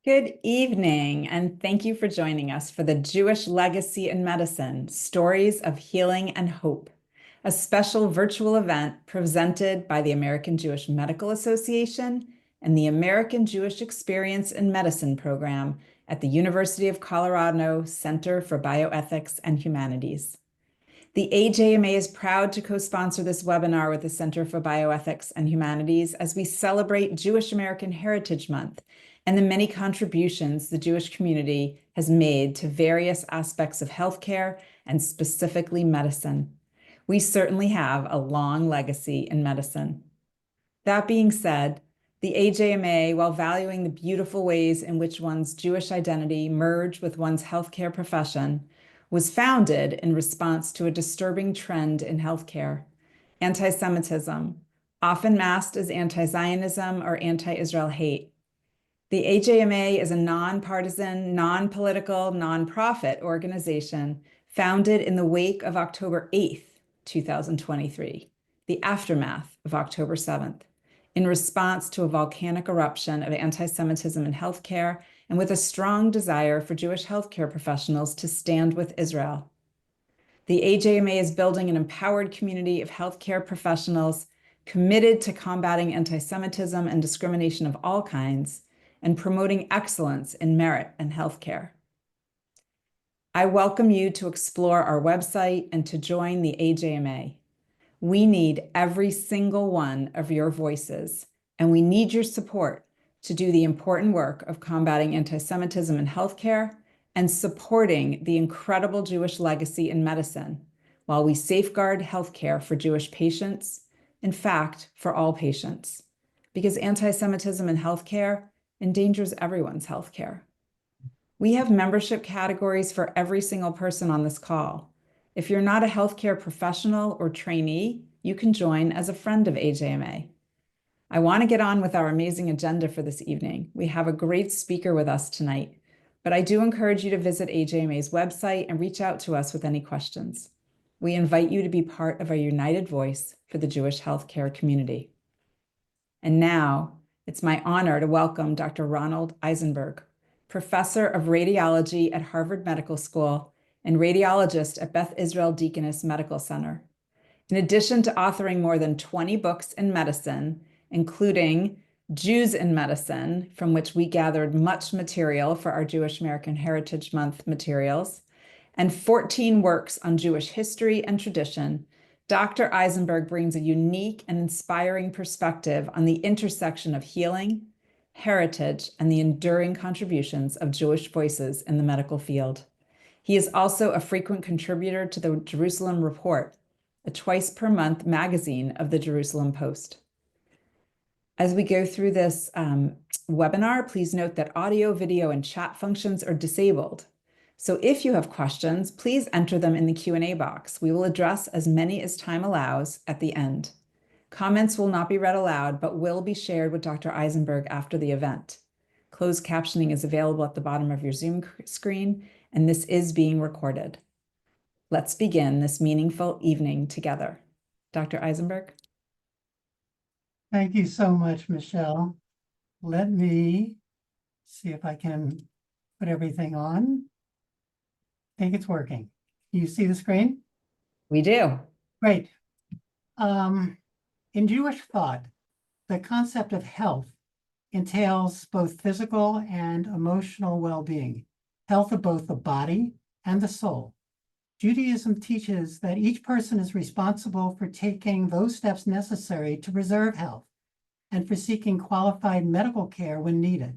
Good evening, and thank you for joining us for the Jewish Legacy in Medicine, Stories of Healing and Hope, a special virtual event presented by the American Jewish Medical Association and the American Jewish Experience in Medicine program at the University of Colorado Center for Bioethics and Humanities. The AJMA is proud to co-sponsor this webinar with the Center for Bioethics and Humanities as we celebrate Jewish American Heritage Month and the many contributions the Jewish community has made to various aspects of healthcare and specifically medicine. We certainly have a long legacy in medicine. That being said, the AJMA, while valuing the beautiful ways in which one's Jewish identity merge with one's healthcare profession, was founded in response to a disturbing trend in healthcare, anti-Semitism, often masked as anti-Zionism or anti-Israel hate. The AJMA is a nonpartisan, non-political, nonprofit organization founded in the wake of October 8th, 2023, the aftermath of October 7th, in response to a volcanic eruption of anti-Semitism in healthcare and with a strong desire for Jewish healthcare professionals to stand with Israel. The AJMA is building an empowered community of healthcare professionals committed to combating anti-Semitism and discrimination of all kinds and promoting excellence in merit and healthcare. I welcome you to explore our website and to join the AJMA. We need every single one of your voices, and we need your support to do the important work of combating anti-Semitism in healthcare and supporting the incredible Jewish legacy in medicine while we safeguard healthcare for Jewish patients, in fact, for all patients, because anti-Semitism in healthcare endangers everyone's healthcare. We have membership categories for every single person on this call. If you're not a healthcare professional or trainee, you can join as a friend of AJMA. I want to get on with our amazing agenda for this evening. We have a great speaker with us tonight, but I do encourage you to visit AJMA's website and reach out to us with any questions. We invite you to be part of a united voice for the Jewish healthcare community. And now, it's my honor to welcome Dr. Ronald Eisenberg, professor of radiology at Harvard Medical School and radiologist at Beth Israel Deaconess Medical Center. In addition to authoring more than 20 books in medicine, including Jews in Medicine, from which we gathered much material for our Jewish American Heritage Month materials, and 14 works on Jewish history and tradition, Dr. Eisenberg brings a unique and inspiring perspective on the intersection of healing, heritage, and the enduring contributions of Jewish voices in the medical field. He is also a frequent contributor to the Jerusalem Report, a twice-per-month magazine of the Jerusalem Post. As we go through this webinar, please note that audio, video, and chat functions are disabled. So if you have questions, please enter them in the Q&A box. We will address as many as time allows at the end. Comments will not be read aloud, but will be shared with Dr. Eisenberg after the event. Closed captioning is available at the bottom of your Zoom screen, and this is being recorded. Let's begin this meaningful evening together. Dr. Eisenberg? Thank you so much, Michelle. Let me see if I can put everything on. I think it's working. Do you see the screen? We do. Great. In Jewish thought, the concept of health entails both physical and emotional well-being, health of both the body and the soul. Judaism teaches that each person is responsible for taking those steps necessary to preserve health and for seeking qualified medical care when needed.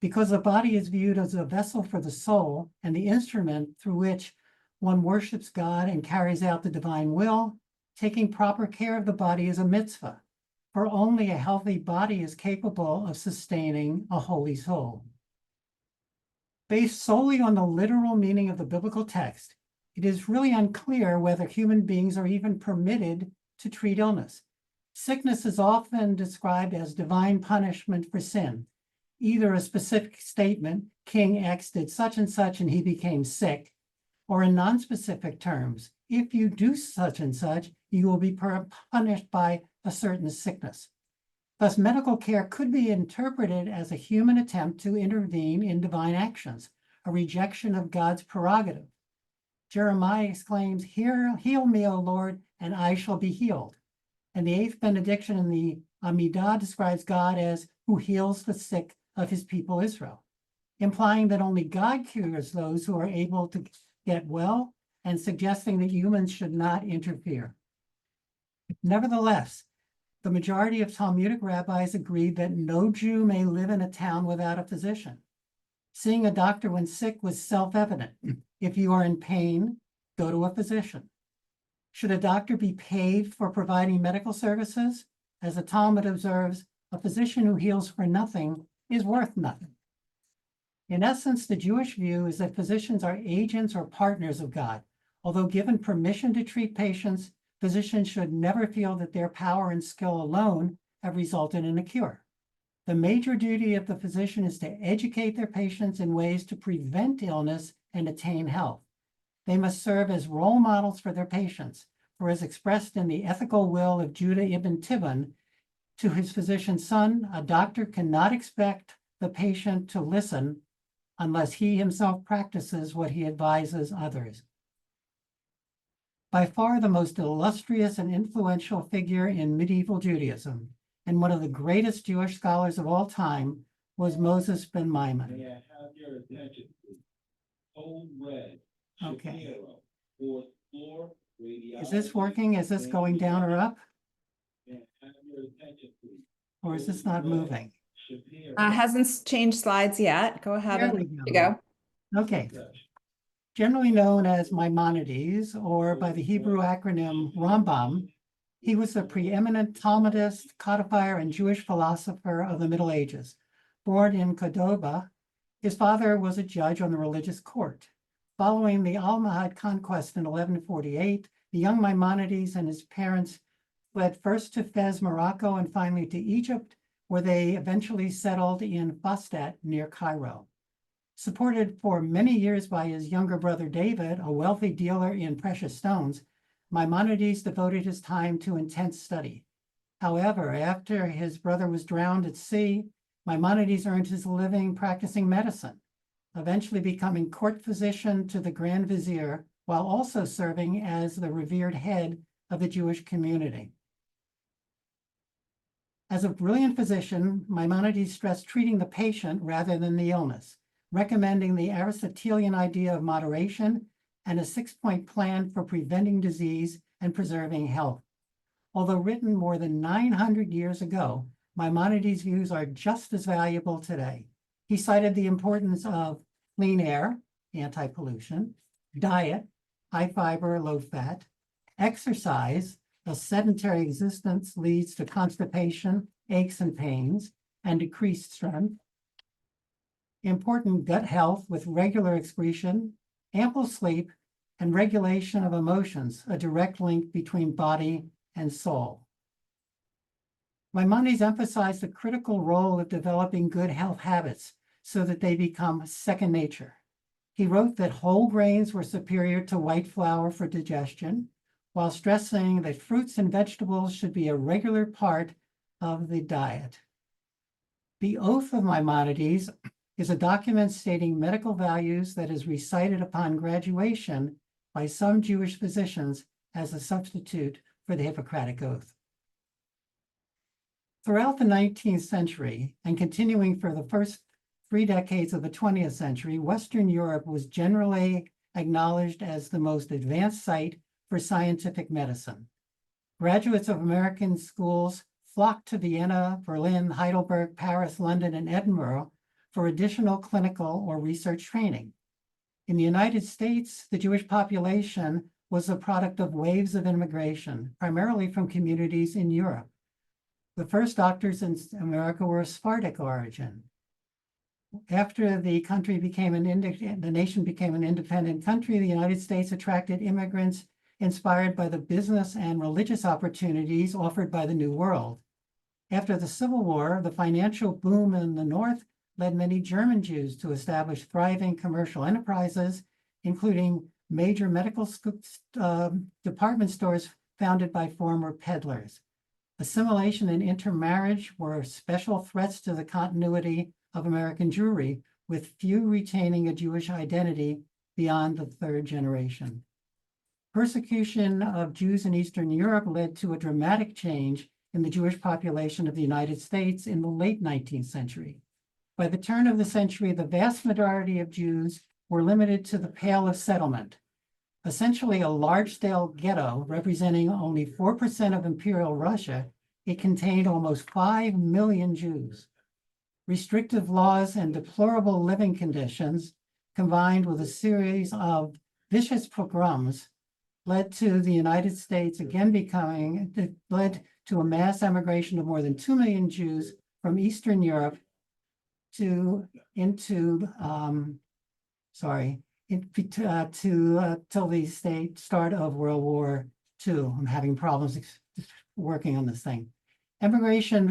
Because the body is viewed as a vessel for the soul and the instrument through which one worships God and carries out the divine will, taking proper care of the body is a mitzvah, for only a healthy body is capable of sustaining a holy soul. Based solely on the literal meaning of the biblical text, it is really unclear whether human beings are even permitted to treat illness. Sickness is often described as divine punishment for sin, either a specific statement, King X did such and such and he became sick, or in non-specific terms, if you do such and such, you will be punished by a certain sickness. Thus, medical care could be interpreted as a human attempt to intervene in divine actions, a rejection of God's prerogative. Jeremiah exclaims, heal me, O Lord, and I shall be healed. And the eighth benediction in the Amidah describes God as who heals the sick of his people Israel, implying that only God cures those who are able to get well and suggesting that humans should not interfere. Nevertheless, the majority of Talmudic rabbis agreed that no Jew may live in a town without a physician. Seeing a doctor when sick was self-evident. If you are in pain, go to a physician. Should a doctor be paid for providing medical services? As the Talmud observes, a physician who heals for nothing is worth nothing. In essence, the Jewish view is that physicians are agents or partners of God. Although given permission to treat patients, physicians should never feel that their power and skill alone have resulted in a cure. The major duty of the physician is to educate their patients in ways to prevent illness and attain health. They must serve as role models for their patients, for as expressed in the ethical will of Judah ibn Tibbon to his physician's son, a doctor cannot expect the patient to listen unless he himself practices what he advises others. By far the most illustrious and influential figure in medieval Judaism, and one of the greatest Jewish scholars of all time, was Moses ben Maimon. May I have your attention, please? Code Red. Okay. Shapiro, fourth floor, Is this radiology. working? Is this going down or up? May I have your attention, please? Or is this not moving? Shapiro. Hasn't changed slides yet. Go ahead There and we go. Okay. Generally known as Maimonides, or by the Hebrew acronym Rambam, he was a preeminent Talmudist, codifier, and Jewish philosopher of the Middle Ages. Born in Cordoba, his father was a judge on the religious court. Following the Almohad conquest in 1148, the young Maimonides and his parents fled first to Fez, Morocco, and finally to Egypt, where they eventually settled in Fastat near Cairo. Supported for many years by his younger brother David, a wealthy dealer in precious stones, Maimonides devoted his time to intense study. However, after his brother was drowned at sea, Maimonides earned his living practicing medicine, eventually becoming court physician to the Grand Vizier, while also serving as the revered head of the Jewish community. As a brilliant physician, Maimonides stressed treating the patient rather than the illness, recommending the Aristotelian idea of moderation and a six-point plan for preventing disease and preserving health. Although written more than 900 years ago, Maimonides' views are just as valuable today. He cited the importance of clean air, anti-pollution, diet, high fiber, low fat, exercise. A sedentary existence leads to constipation, aches and pains, and decreased strength. Important gut health with regular excretion, ample sleep, and regulation of emotions, a direct link between body and soul. Maimonides emphasized the critical role of developing good health habits so that they become second nature. He wrote that whole grains were superior to white flour for digestion, while stressing that fruits and vegetables should be a regular part of the diet. The Oath of Maimonides is a document stating medical values that is recited upon graduation by some Jewish physicians as a substitute for the Hippocratic Oath. Throughout the 19th century, and continuing for the first 3 decades of the 20th century, Western Europe was generally acknowledged as the most advanced site for scientific medicine. Graduates of American schools flocked to Vienna, Berlin, Heidelberg, Paris, London, and Edinburgh for additional clinical or research training. In the United States, the Jewish population was a product of waves of immigration, primarily from communities in Europe. The first doctors in America were of Sephardic origin. After the nation became an independent country, the United States attracted immigrants inspired by the business and religious opportunities offered by the New World. After the Civil War, the financial boom in the North led many German Jews to establish thriving commercial enterprises, including major medical department stores founded by former peddlers. Assimilation and intermarriage were special threats to the continuity of American Jewry, with few retaining a Jewish identity beyond the third generation. Persecution of Jews in Eastern Europe led to a dramatic change in the Jewish population of the United States in the late 19th century. By the turn of the century, the vast majority of Jews were limited to the Pale of Settlement, essentially a large-scale ghetto representing only 4% of Imperial Russia. It contained almost 5 million Jews. Restrictive laws and deplorable living conditions, combined with a series of vicious pogroms, led to the United States led to a mass emigration of more than 2 million Jews from Eastern Europe till the start of World War II. I'm having problems working on this thing. Emigration,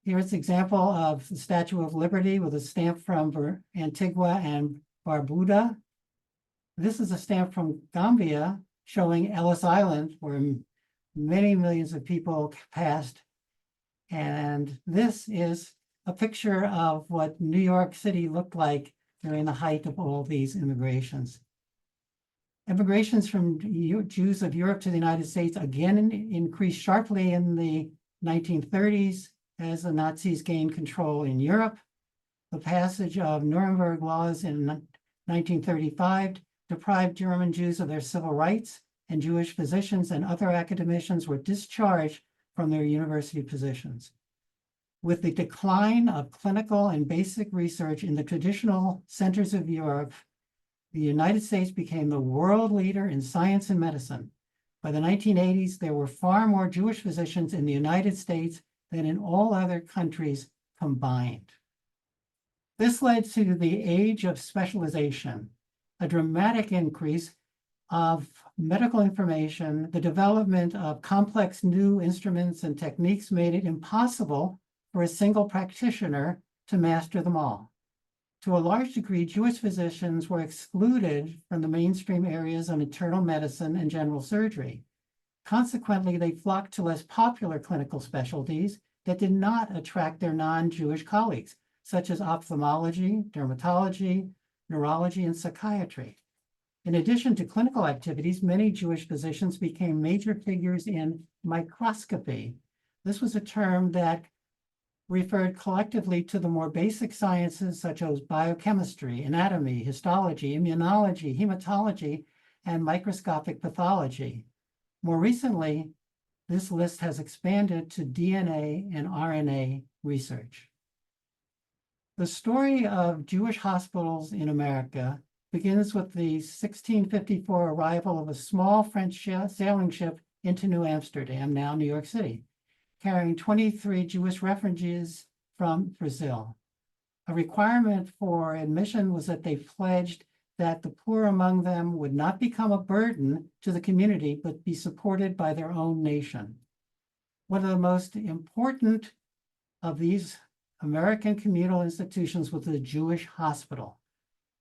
here's an example of the Statue of Liberty with a stamp from Antigua and Barbuda. This is a stamp from Gambia showing Ellis Island, where many millions of people passed. And this is a picture of what New York City looked like during the height of all these immigrations. Immigrations from Jews of Europe to the United States again increased sharply in the 1930s as the Nazis gained control in Europe. The passage of Nuremberg laws in 1935 deprived German Jews of their civil rights, and Jewish physicians and other academicians were discharged from their university positions. With the decline of clinical and basic research in the traditional centers of Europe, the United States became the world leader in science and medicine. By the 1980s, there were far more Jewish physicians in the United States than in all other countries combined. This led to the age of specialization, a dramatic increase of medical information. The development of complex new instruments and techniques made it impossible for a single practitioner to master them all. To a large degree, Jewish physicians were excluded from the mainstream areas of internal medicine and general surgery. Consequently, they flocked to less popular clinical specialties that did not attract their non-Jewish colleagues, such as ophthalmology, dermatology, neurology, and psychiatry. In addition to clinical activities, many Jewish physicians became major figures in microscopy. This was a term that referred collectively to the more basic sciences such as biochemistry, anatomy, histology, immunology, hematology, and microscopic pathology. More recently, this list has expanded to DNA and RNA research. The story of Jewish hospitals in America begins with the 1654 arrival of a small French sailing ship into New Amsterdam, now New York City, carrying 23 Jewish refugees from Brazil. A requirement for admission was that they pledged that the poor among them would not become a burden to the community, but be supported by their own nation. One of the most important of these American communal institutions was the Jewish hospital.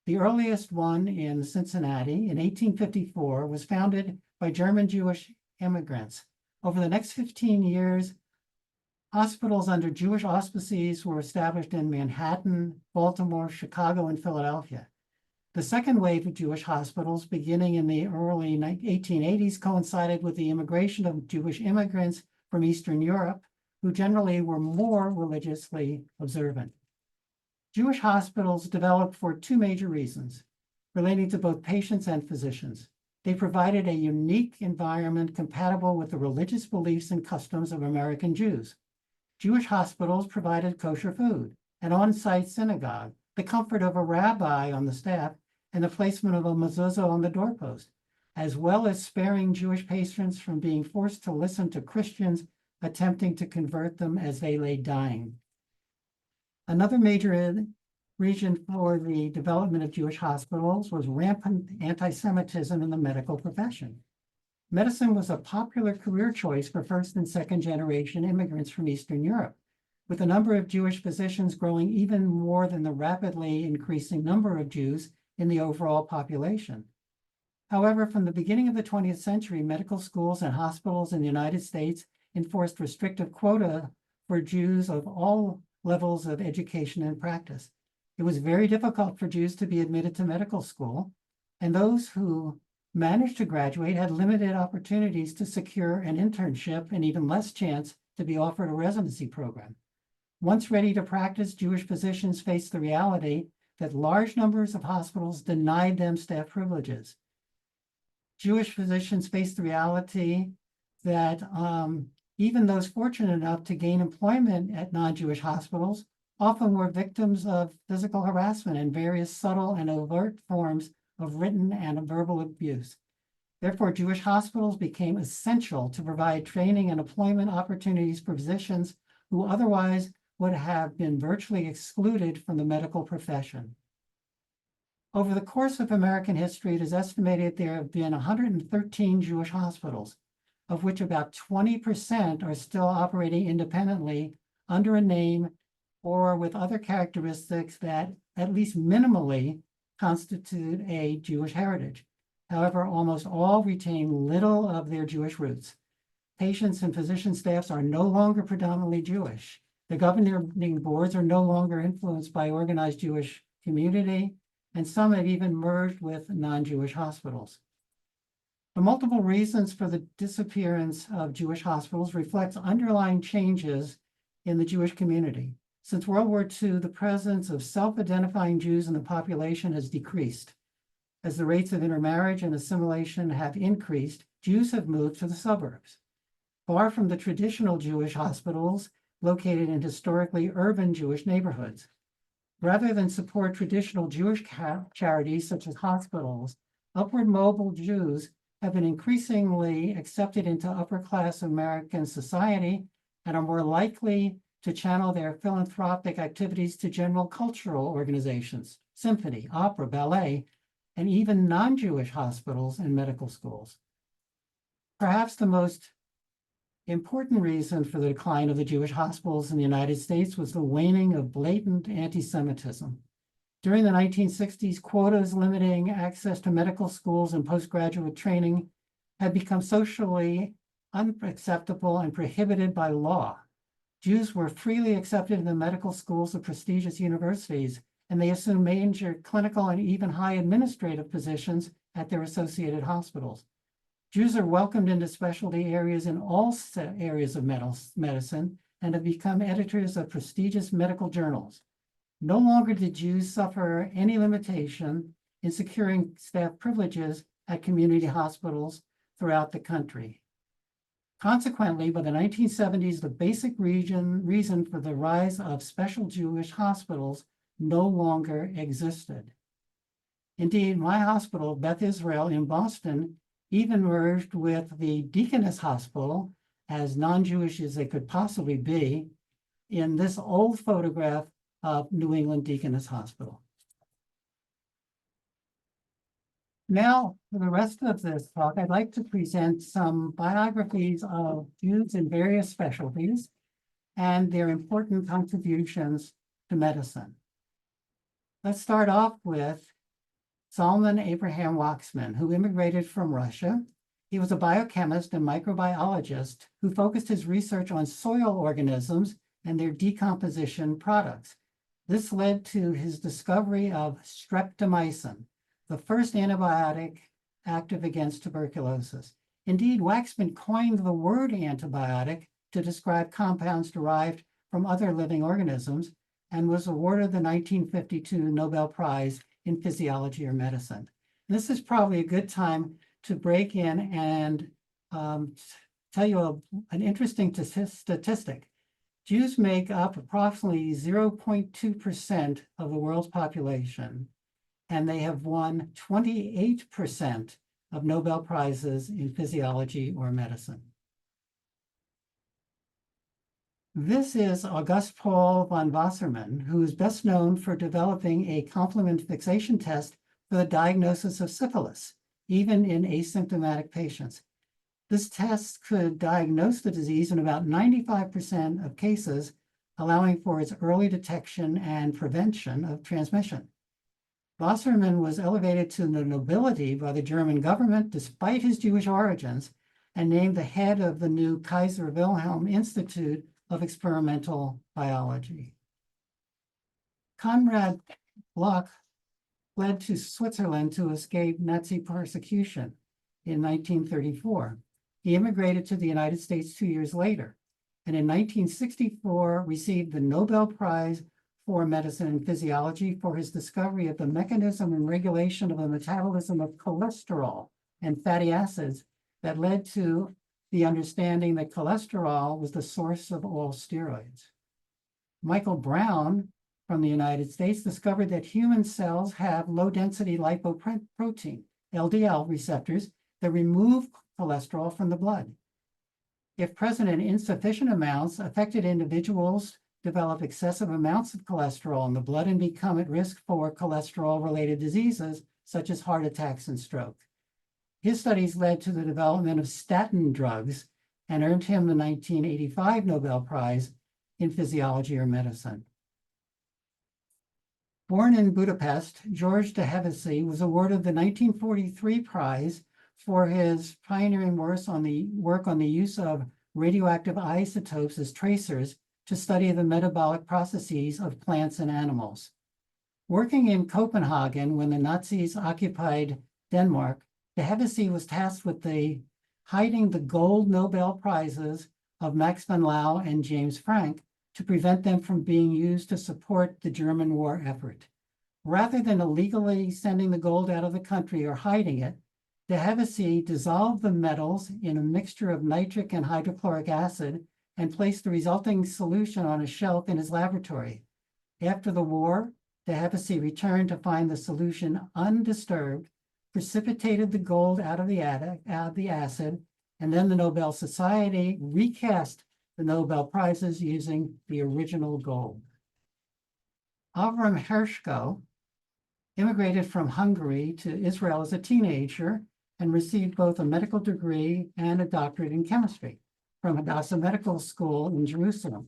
The earliest one in Cincinnati in 1854 was founded by German Jewish immigrants. Over the next 15 years, hospitals under Jewish auspices were established in Manhattan, Baltimore, Chicago, and Philadelphia. The second wave of Jewish hospitals, beginning in the early 1880s, coincided with the immigration of Jewish immigrants from Eastern Europe, who generally were more religiously observant. Jewish hospitals developed for two major reasons, relating to both patients and physicians. They provided a unique environment compatible with the religious beliefs and customs of American Jews. Jewish hospitals provided kosher food, an on-site synagogue, the comfort of a rabbi on the staff, and the placement of a mezuzah on the doorpost, as well as sparing Jewish patrons from being forced to listen to Christians attempting to convert them as they lay dying. Another major reason for the development of Jewish hospitals was rampant anti-Semitism in the medical profession. Medicine was a popular career choice for first and second generation immigrants from Eastern Europe, with the number of Jewish physicians growing even more than the rapidly increasing number of Jews in the overall population. However, from the beginning of the 20th century, medical schools and hospitals in the United States enforced restrictive quota for Jews of all levels of education and practice. It was very difficult for Jews to be admitted to medical school, and those who managed to graduate had limited opportunities to secure an internship and even less chance to be offered a residency program. Once ready to practice, Jewish physicians faced the reality that large numbers of hospitals denied them staff privileges. Jewish physicians faced the reality that even those fortunate enough to gain employment at non-Jewish hospitals often were victims of physical harassment and various subtle and overt forms of written and verbal abuse. Therefore, Jewish hospitals became essential to provide training and employment opportunities for physicians who otherwise would have been virtually excluded from the medical profession. Over the course of American history, it is estimated there have been 113 Jewish hospitals, of which about 20% are still operating independently under a name or with other characteristics that at least minimally constitute a Jewish heritage. However, almost all retain little of their Jewish roots. Patients and physician staffs are no longer predominantly Jewish. The governing boards are no longer influenced by organized Jewish community, and some have even merged with non-Jewish hospitals. The multiple reasons for the disappearance of Jewish hospitals reflects underlying changes in the Jewish community. Since World War II, the presence of self-identifying Jews in the population has decreased. As the rates of intermarriage and assimilation have increased, Jews have moved to the suburbs. Far from the traditional Jewish hospitals located in historically urban Jewish neighborhoods. Rather than support traditional Jewish charities such as hospitals, upward mobile Jews have been increasingly accepted into upper-class American society and are more likely to channel their philanthropic activities to general cultural organizations, symphony, opera, ballet, and even non-Jewish hospitals and medical schools. Perhaps the most important reason for the decline of the Jewish hospitals in the United States was the waning of blatant anti-Semitism. During the 1960s, quotas limiting access to medical schools and postgraduate training had become socially unacceptable and prohibited by law. Jews were freely accepted in the medical schools of prestigious universities, and they assumed major clinical and even high administrative positions at their associated hospitals. Jews are welcomed into specialty areas in all areas of medicine and have become editors of prestigious medical journals. No longer did Jews suffer any limitation in securing staff privileges at community hospitals throughout the country. Consequently, by the 1970s, the basic reason for the rise of special Jewish hospitals no longer existed. Indeed, my hospital, Beth Israel in Boston, even merged with the Deaconess Hospital, as non-Jewish as they could possibly be, in this old photograph of New England Deaconess Hospital. Now, for the rest of this talk, I'd like to present some biographies of Jews in various specialties and their important contributions to medicine. Let's start off with Solomon Abraham Waxman, who immigrated from Russia. He was a biochemist and microbiologist who focused his research on soil organisms and their decomposition products. This led to his discovery of streptomycin, the first antibiotic active against tuberculosis. Indeed, Waxman coined the word antibiotic to describe compounds derived from other living organisms and was awarded the 1952 Nobel Prize in Physiology or Medicine. This is probably a good time to break in and tell you an interesting statistic. Jews make up approximately 0.2% of the world's population, and they have won 28% of Nobel Prizes in physiology or medicine. This is August Paul von Wassermann, who is best known for developing a complement fixation test for the diagnosis of syphilis, even in asymptomatic patients. This test could diagnose the disease in about 95% of cases, allowing for its early detection and prevention of transmission. Wassermann was elevated to the nobility by the German government despite his Jewish origins, and named the head of the new Kaiser Wilhelm Institute of Experimental Biology. Konrad Bloch fled to Switzerland to escape Nazi persecution in 1934. He immigrated to the United States 2 years later, and in 1964 received the Nobel Prize for Medicine and Physiology for his discovery of the mechanism and regulation of the metabolism of cholesterol and fatty acids that led to the understanding that cholesterol was the source of all steroids. Michael Brown from the United States discovered that human cells have low-density lipoprotein, LDL receptors that remove cholesterol from the blood. If present in insufficient amounts, affected individuals develop excessive amounts of cholesterol in the blood and become at risk for cholesterol-related diseases such as heart attacks and stroke. His studies led to the development of statin drugs and earned him the 1985 Nobel Prize in Physiology or Medicine. Born in Budapest, George de Hevesy was awarded the 1943 prize for his pioneering work on the use of radioactive isotopes as tracers to study the metabolic processes of plants and animals. Working in Copenhagen when the Nazis occupied Denmark, de Hevesy was tasked with hiding the gold Nobel Prizes of Max von Laue and James Franck to prevent them from being used to support the German war effort. Rather than illegally sending the gold out of the country or hiding it, de Hevesy dissolved the metals in a mixture of nitric and hydrochloric acid and placed the resulting solution on a shelf in his laboratory. After the war, de Hevesy returned to find the solution undisturbed, precipitated the gold out of the acid, and then the Nobel Society recast the Nobel Prizes using the original gold. Avram Hershko immigrated from Hungary to Israel as a teenager and received both a medical degree and a doctorate in chemistry from Hadassah Medical School in Jerusalem.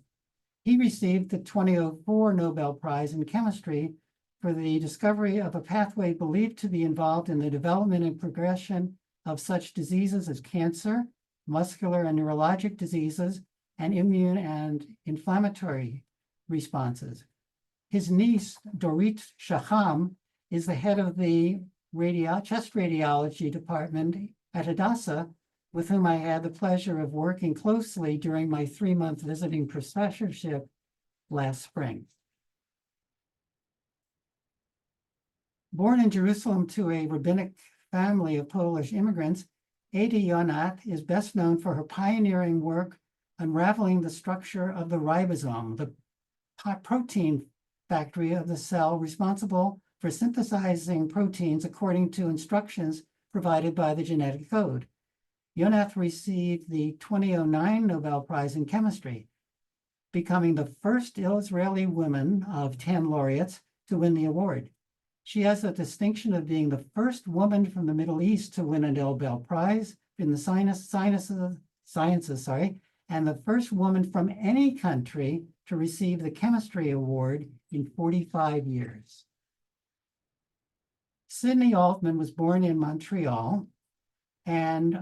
He received the 2004 Nobel Prize in Chemistry for the discovery of a pathway believed to be involved in the development and progression of such diseases as cancer, muscular and neurologic diseases, and immune and inflammatory responses. His niece, Dorit Shaham, is the head of the chest radiology department at Hadassah, with whom I had the pleasure of working closely during my 3-month visiting professorship last spring. Born in Jerusalem to a rabbinic family of Polish immigrants, Ada Yonat is best known for her pioneering work unraveling the structure of the ribosome, the protein factory of the cell responsible for synthesizing proteins according to instructions provided by the genetic code. Yonat received the 2009 Nobel Prize in Chemistry, becoming the first Israeli woman of 10 laureates to win the award. She has the distinction of being the first woman from the Middle East to win a Nobel Prize in the sciences, and the first woman from any country to receive the chemistry award in 45 years. Sidney Altman was born in Montreal and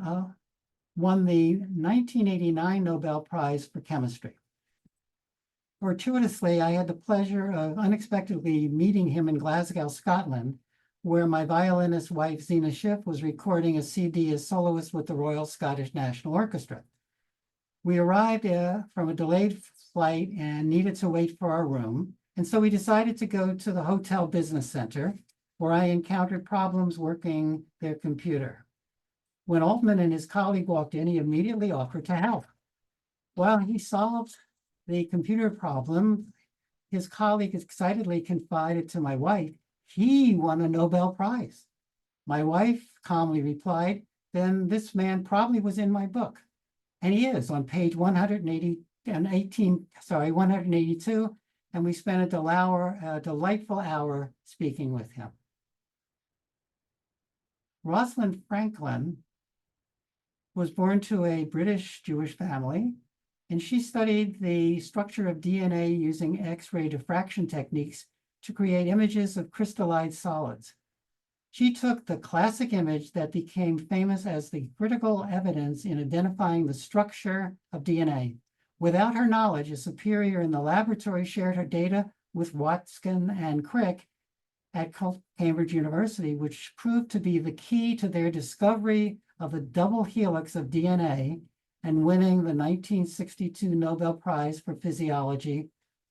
won the 1989 Nobel Prize for Chemistry. Fortuitously, I had the pleasure of unexpectedly meeting him in Glasgow, Scotland, where my violinist wife, Zena Schiff, was recording a CD as soloist with the Royal Scottish National Orchestra. We arrived from a delayed flight and needed to wait for our room, and so we decided to go to the Hotel Business Center, where I encountered problems working their computer. When Altman and his colleague walked in, he immediately offered to help. While he solved the computer problem, his colleague excitedly confided to my wife, he won a Nobel Prize. My wife calmly replied, then this man probably was in my book. And he is on page 182, and we spent a delightful hour speaking with him. Rosalind Franklin was born to a British Jewish family, and she studied the structure of DNA using X-ray diffraction techniques to create images of crystallized solids. She took the classic image that became famous as the critical evidence in identifying the structure of DNA. Without her knowledge, a superior in the laboratory shared her data with Watson and Crick at Cambridge University, which proved to be the key to their discovery of the double helix of DNA and winning the 1962 Nobel Prize for Physiology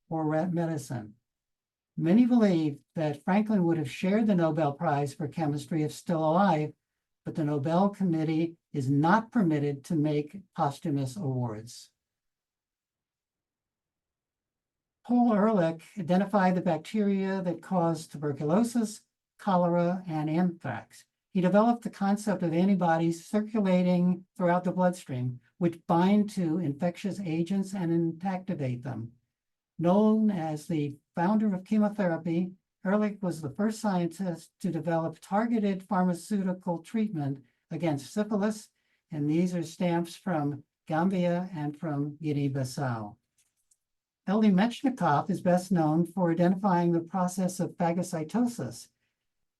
or Medicine. Many believe that Franklin would have shared the Nobel Prize for Chemistry if still alive, but the Nobel Committee is not permitted to make posthumous awards. Paul Ehrlich identified the bacteria that cause tuberculosis, cholera, and anthrax. He developed the concept of antibodies circulating throughout the bloodstream, which bind to infectious agents and inactivate them. Known as the founder of chemotherapy, Ehrlich was the first scientist to develop targeted pharmaceutical treatment against syphilis, and these are stamps from Gambia and from Guinea-Bissau. L.D. Metchnikoff is best known for identifying the process of phagocytosis,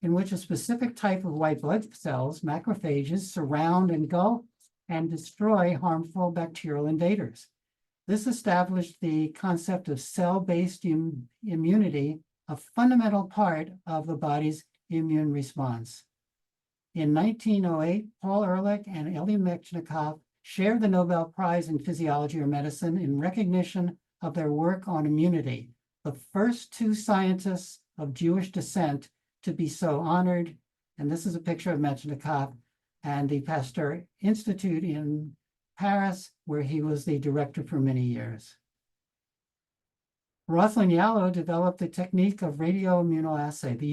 in which a specific type of white blood cells, macrophages, surround, engulf, and destroy harmful bacterial invaders. This established the concept of cell-based immunity, a fundamental part of the body's immune response. In 1908, Paul Ehrlich and L.D. Metchnikoff shared the Nobel Prize in Physiology or Medicine in recognition of their work on immunity, the first two scientists of Jewish descent to be so honored. And this is a picture of Metchnikoff and the Pasteur Institute in Paris, where he was the director for many years. Rosalind Yallo developed the technique of radioimmunoassay, the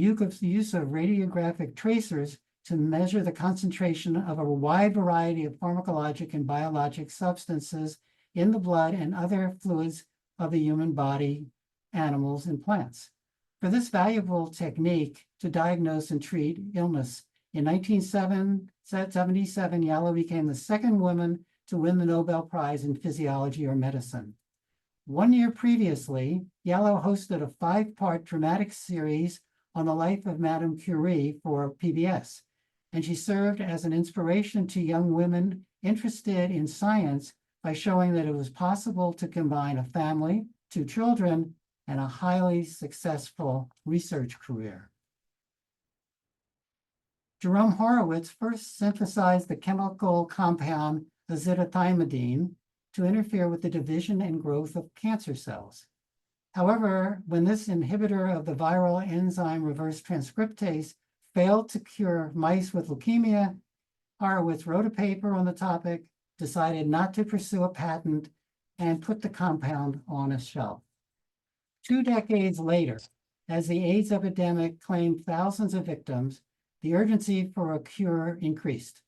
use of radiographic tracers to measure the concentration of a wide variety of pharmacologic and biologic substances in the blood and other fluids of the human body, animals, and plants. For this valuable technique to diagnose and treat illness, in 1977, Yallo became the second woman to win the Nobel Prize in Physiology or Medicine. 1 year previously, Yallo hosted a 5-part dramatic series on the life of Madame Curie for PBS, and she served as an inspiration to young women interested in science by showing that it was possible to combine a family, 2 children, and a highly successful research career. Jerome Horowitz first synthesized the chemical compound azidothymidine to interfere with the division and growth of cancer cells. However, when this inhibitor of the viral enzyme reverse transcriptase failed to cure mice with leukemia, Horowitz wrote a paper on the topic, decided not to pursue a patent, and put the compound on a shelf. 2 decades later, as the AIDS epidemic claimed thousands of victims, the urgency for a cure increased.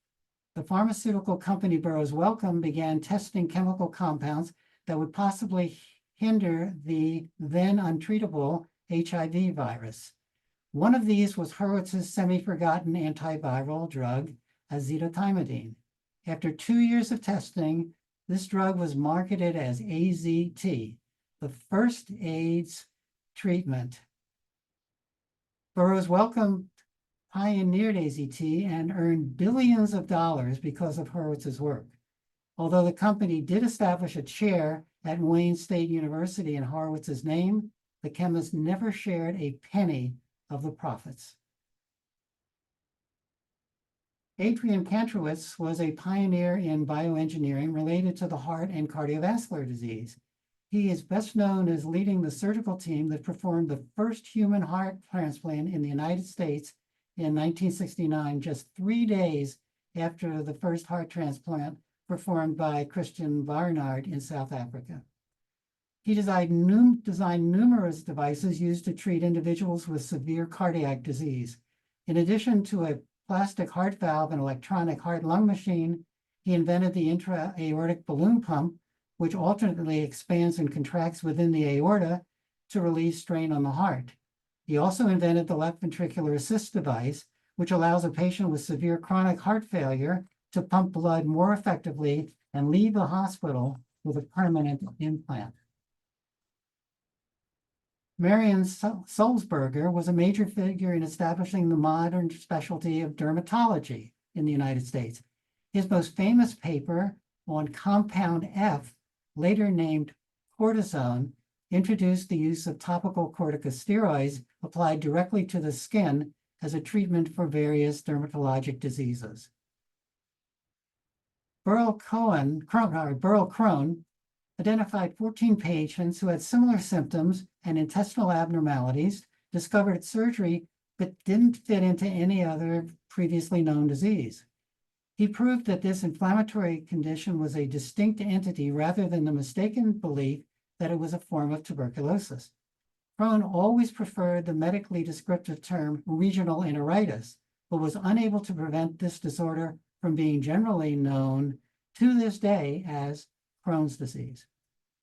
The pharmaceutical company Burroughs Wellcome began testing chemical compounds that would possibly hinder the then untreatable HIV virus. One of these was Horowitz's semi-forgotten antiviral drug, azidothymidine. After 2 years of testing, this drug was marketed as AZT, the first AIDS treatment. Burroughs Wellcome pioneered AZT and earned billions of dollars because of Horowitz's work. Although the company did establish a chair at Wayne State University in Horowitz's name, the chemist never shared a penny of the profits. Adrian Kantrowitz was a pioneer in bioengineering related to the heart and cardiovascular disease. He is best known as leading the surgical team that performed the first human heart transplant in the United States in 1969, just 3 days after the first heart transplant performed by Christian Barnard in South Africa. He designed numerous devices used to treat individuals with severe cardiac disease. In addition to a plastic heart valve and electronic heart-lung machine, he invented the intra-aortic balloon pump, which alternately expands and contracts within the aorta to relieve strain on the heart. He also invented the left ventricular assist device, which allows a patient with severe chronic heart failure to pump blood more effectively and leave the hospital with a permanent implant. Marion Sulzberger was a major figure in establishing the modern specialty of dermatology in the United States. His most famous paper on compound F, later named cortisone, introduced the use of topical corticosteroids applied directly to the skin as a treatment for various dermatologic diseases. Burl Crone identified 14 patients who had similar symptoms and intestinal abnormalities, discovered surgery, but didn't fit into any other previously known disease. He proved that this inflammatory condition was a distinct entity rather than the mistaken belief that it was a form of tuberculosis. Crone always preferred the medically descriptive term regional enteritis, but was unable to prevent this disorder from being generally known to this day as Crohn's disease.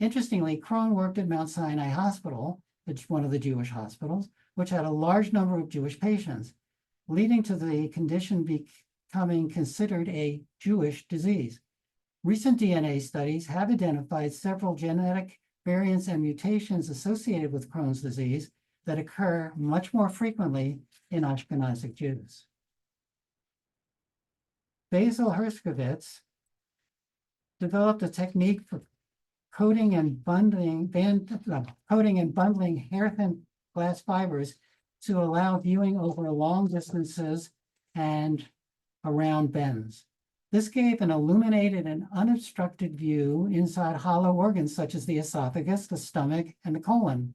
Interestingly, Crone worked at Mount Sinai Hospital, which is one of the Jewish hospitals, which had a large number of Jewish patients, leading to the condition becoming considered a Jewish disease. Recent DNA studies have identified several genetic variants and mutations associated with Crohn's disease that occur much more frequently in Ashkenazic Jews. Basil Herskovitz developed a technique for coating and bundling hair-thin glass fibers to allow viewing over long distances and around bends. This gave an illuminated and unobstructed view inside hollow organs such as the esophagus, the stomach, and the colon,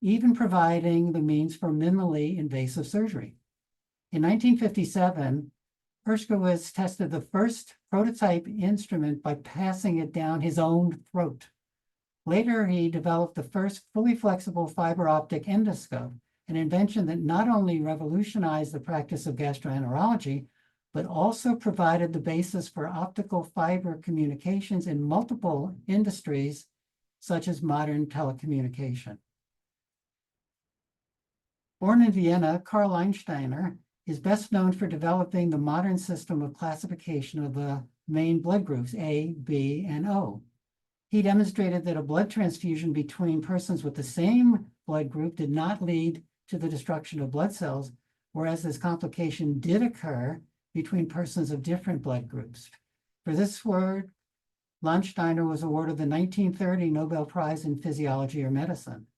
even providing the means for minimally invasive surgery. In 1957, Hershkowitz tested the first prototype instrument by passing it down his own throat. Later, he developed the first fully flexible fiber optic endoscope, an invention that not only revolutionized the practice of gastroenterology, but also provided the basis for optical fiber communications in multiple industries, such as modern telecommunication. Born in Vienna, Karl Einsteiner is best known for developing the modern system of classification of the main blood groups, A, B, and O. He demonstrated that a blood transfusion between persons with the same blood group did not lead to the destruction of blood cells, whereas this complication did occur between persons of different blood groups. For this work, Landsteiner was awarded the 1930 Nobel Prize in Physiology or Medicine.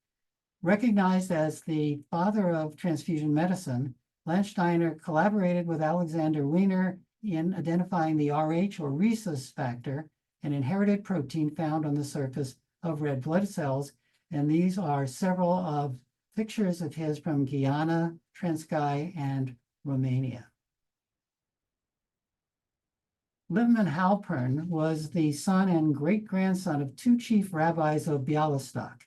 Recognized as the father of transfusion medicine, Landsteiner collaborated with Alexander Wiener in identifying the Rh or rhesus factor, an inherited protein found on the surface of red blood cells. And these are several of pictures of his from Guyana, Transkei, and Romania. Livman Halpern was the son and great-grandson of two chief rabbis of Bialystok.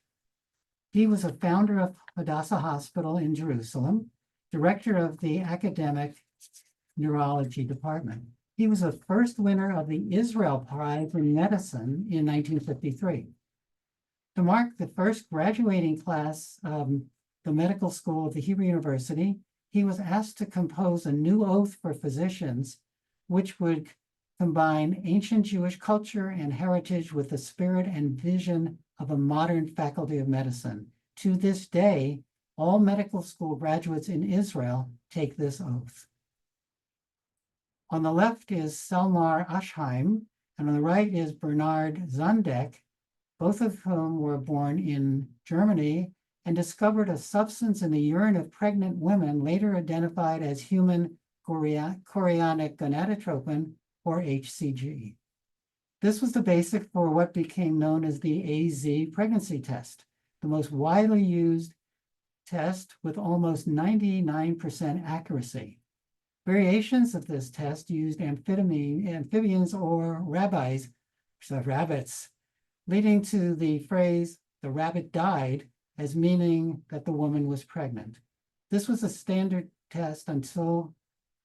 He was a founder of Hadassah Hospital in Jerusalem, director of the academic neurology department. He was the first winner of the Israel Prize in Medicine in 1953. To mark the first graduating class of the medical school of the Hebrew University, he was asked to compose a new oath for physicians, which would combine ancient Jewish culture and heritage with the spirit and vision of a modern faculty of medicine. To this day, all medical school graduates in Israel take this oath. On the left is Selmar Aschheim, and on the right is Bernard Zondek, both of whom were born in Germany and discovered a substance in the urine of pregnant women later identified as human chorionic gonadotropin, or HCG. This was the basic for what became known as the AZ pregnancy test, the most widely used test with almost 99% accuracy. Variations of this test used amphibians or rabbits, leading to the phrase, "the rabbit died," as meaning that the woman was pregnant. This was a standard test until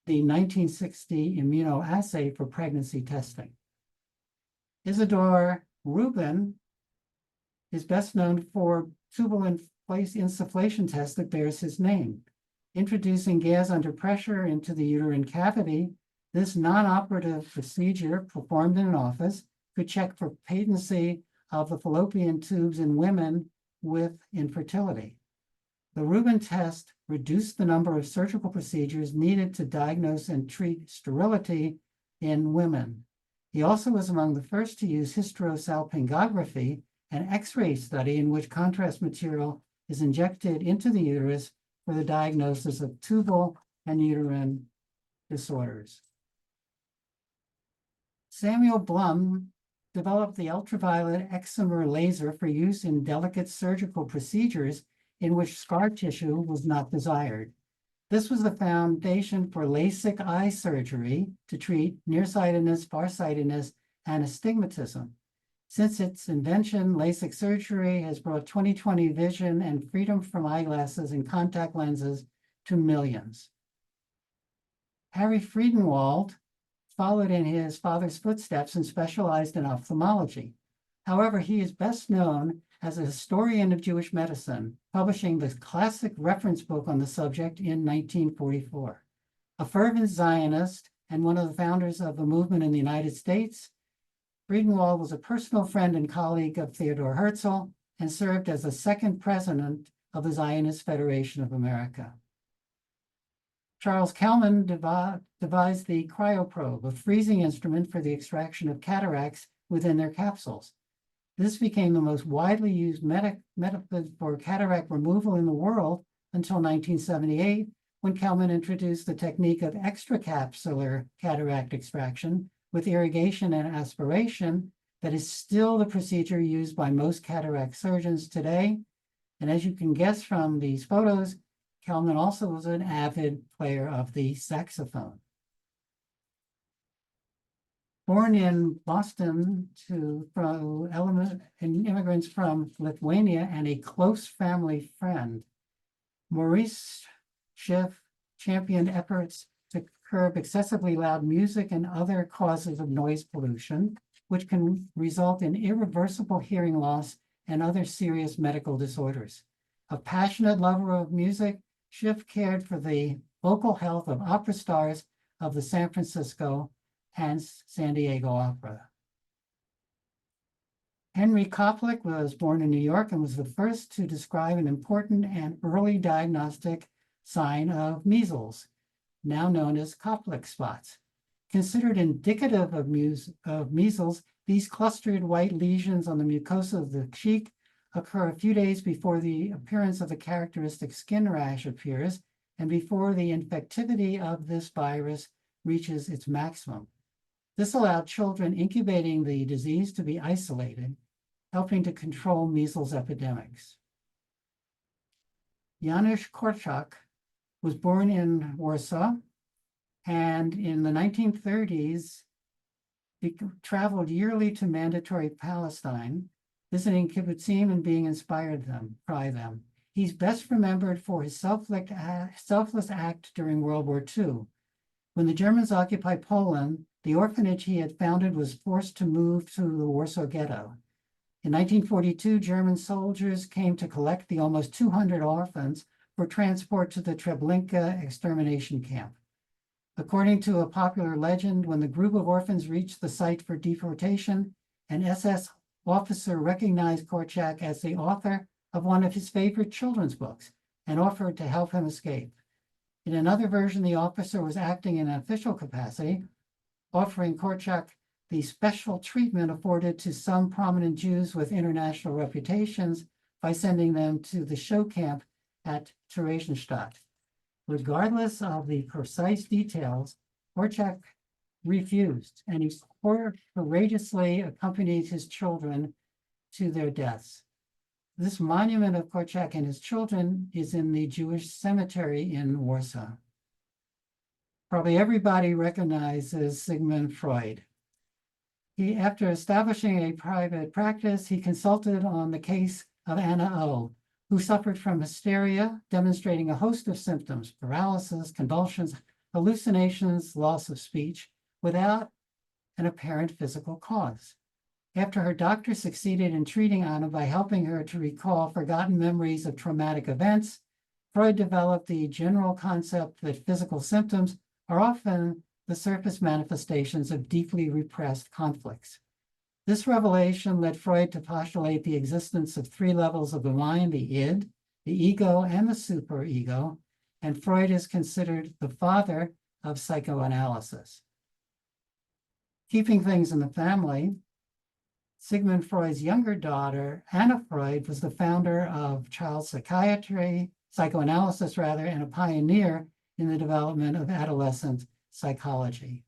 the 1960 immunoassay for pregnancy testing. Isidore Rubin is best known for tubal insufflation test that bears his name. Introducing gas under pressure into the uterine cavity, this non-operative procedure performed in an office could check for patency of the fallopian tubes in women with infertility. The Rubin test reduced the number of surgical procedures needed to diagnose and treat sterility in women. He also was among the first to use hysterosalpingography, an X-ray study in which contrast material is injected into the uterus for the diagnosis of tubal and uterine disorders. Samuel Blum developed the ultraviolet excimer laser for use in delicate surgical procedures in which scar tissue was not desired. This was the foundation for LASIK eye surgery to treat nearsightedness, farsightedness, and astigmatism. Since its invention, LASIK surgery has brought 20/20 vision and freedom from eyeglasses and contact lenses to millions. Harry Friedenwald followed in his father's footsteps and specialized in ophthalmology. However, he is best known as a historian of Jewish medicine, publishing the classic reference book on the subject in 1944. A fervent Zionist and one of the founders of the movement in the United States, Friedenwald was a personal friend and colleague of Theodore Herzl and served as the second president of the Zionist Federation of America. Charles Kelman devised the cryoprobe, a freezing instrument for the extraction of cataracts within their capsules. This became the most widely used method for cataract removal in the world until 1978, when Kelman introduced the technique of extracapsular cataract extraction with irrigation and aspiration that is still the procedure used by most cataract surgeons today. And as you can guess from these photos, Kelman also was an avid player of the saxophone. Born in Boston to immigrants from Lithuania and a close family friend, Maurice Schiff championed efforts to curb excessively loud music and other causes of noise pollution, which can result in irreversible hearing loss and other serious medical disorders. A passionate lover of music, Schiff cared for the vocal health of opera stars of the San Francisco and San Diego Opera. Henry Koplik was born in New York and was the first to describe an important and early diagnostic sign of measles, now known as Koplik spots. Considered indicative of measles, these clustered white lesions on the mucosa of the cheek occur a few days before the appearance of the characteristic skin rash appears and before the infectivity of this virus reaches its maximum. This allowed children incubating the disease to be isolated, helping to control measles epidemics. Janusz Korczak was born in Warsaw, and in the 1930s, he traveled yearly to mandatory Palestine, visiting kibbutzim and being inspired by them. He's best remembered for his selfless act during World War II. When the Germans occupied Poland, the orphanage he had founded was forced to move to the Warsaw Ghetto. In 1942, German soldiers came to collect the almost 200 orphans for transport to the Treblinka extermination camp. According to a popular legend, when the group of orphans reached the site for deportation, an SS officer recognized Korczak as the author of one of his favorite children's books and offered to help him escape. In another version, the officer was acting in an official capacity, offering Korczak the special treatment afforded to some prominent Jews with international reputations by sending them to the show camp at Theresienstadt. Regardless of the precise details, Korczak refused, and he courageously accompanied his children to their deaths. This monument of Korczak and his children is in the Jewish cemetery in Warsaw. Probably everybody recognizes Sigmund Freud. After establishing a private practice, he consulted on the case of Anna O., who suffered from hysteria, demonstrating a host of symptoms: paralysis, convulsions, hallucinations, loss of speech, without an apparent physical cause. After her doctor succeeded in treating Anna by helping her to recall forgotten memories of traumatic events, Freud developed the general concept that physical symptoms are often the surface manifestations of deeply repressed conflicts. This revelation led Freud to postulate the existence of three levels of the mind: the id, the ego and the superego, and Freud is considered the father of psychoanalysis. Keeping things in the family, Sigmund Freud's younger daughter, Anna Freud, was the founder of child psychoanalysis, and a pioneer in the development of adolescent psychology.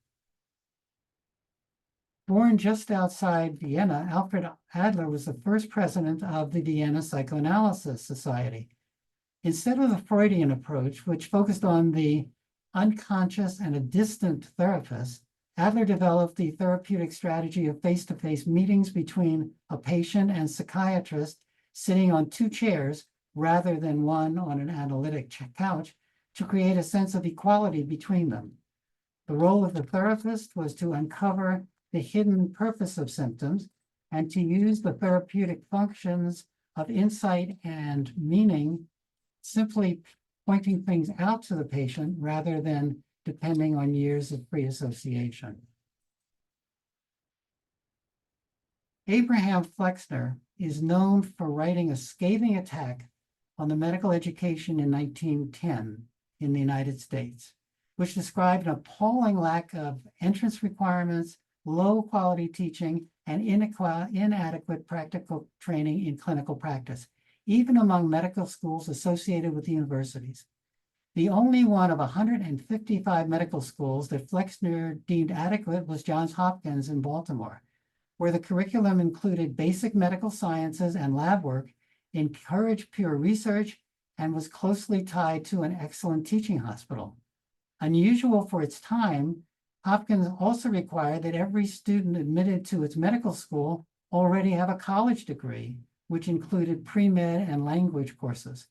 Born just outside Vienna, Alfred Adler was the first president of the Vienna Psychoanalysis Society. Instead of the Freudian approach, which focused on the unconscious and a distant therapist, Adler developed the therapeutic strategy of face-to-face meetings between a patient and psychiatrist sitting on two chairs rather than one on an analytic couch to create a sense of equality between them. The role of the therapist was to uncover the hidden purpose of symptoms and to use the therapeutic functions of insight and meaning, simply pointing things out to the patient rather than depending on years of free association. Abraham Flexner is known for writing a scathing attack on the medical education in 1910 in the United States, which described an appalling lack of entrance requirements, low quality teaching, and inadequate practical training in clinical practice, even among medical schools associated with universities. The only one of 155 medical schools that Flexner deemed adequate was Johns Hopkins in Baltimore, where the curriculum included basic medical sciences and lab work, encouraged pure research, and was closely tied to an excellent teaching hospital. Unusual for its time, Hopkins also required that every student admitted to its medical school already have a college degree, which included pre-med and language courses.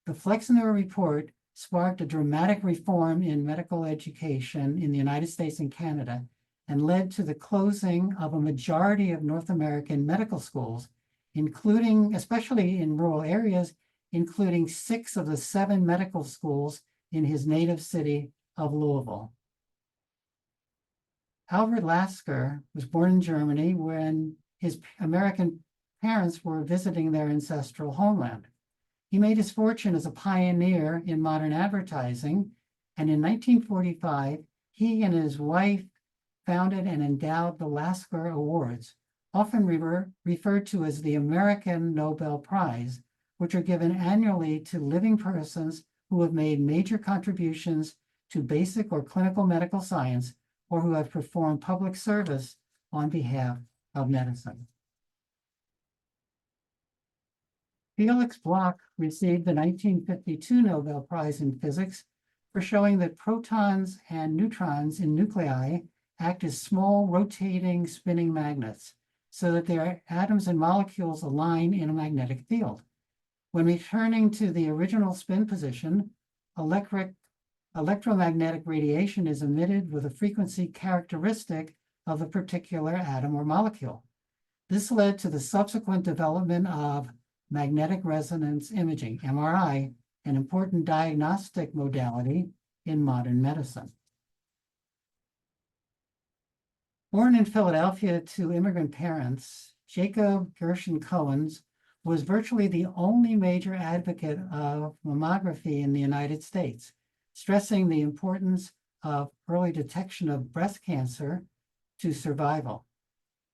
The Flexner report sparked a dramatic reform in medical education in the United States and Canada, and led to the closing of a majority of North American medical schools, including, especially in rural areas, including 6 of the 7 medical schools in his native city of Louisville. Albert Lasker was born in Germany when his American parents were visiting their ancestral homeland. He made his fortune as a pioneer in modern advertising, and in 1945, he and his wife founded and endowed the Lasker Awards, often referred to as the American Nobel Prize, which are given annually to living persons who have made major contributions to basic or clinical medical science, or who have performed public service on behalf of medicine. Felix Bloch received the 1952 Nobel Prize in Physics for showing that protons and neutrons in nuclei act as small rotating spinning magnets so that their atoms and molecules align in a magnetic field. When returning to the original spin position, electromagnetic radiation is emitted with a frequency characteristic of the particular atom or molecule. This led to the subsequent development of magnetic resonance imaging, MRI, an important diagnostic modality in modern medicine. Born in Philadelphia to immigrant parents, Jacob Gershon Cohen was virtually the only major advocate of mammography in the United States, stressing the importance of early detection of breast cancer to survival.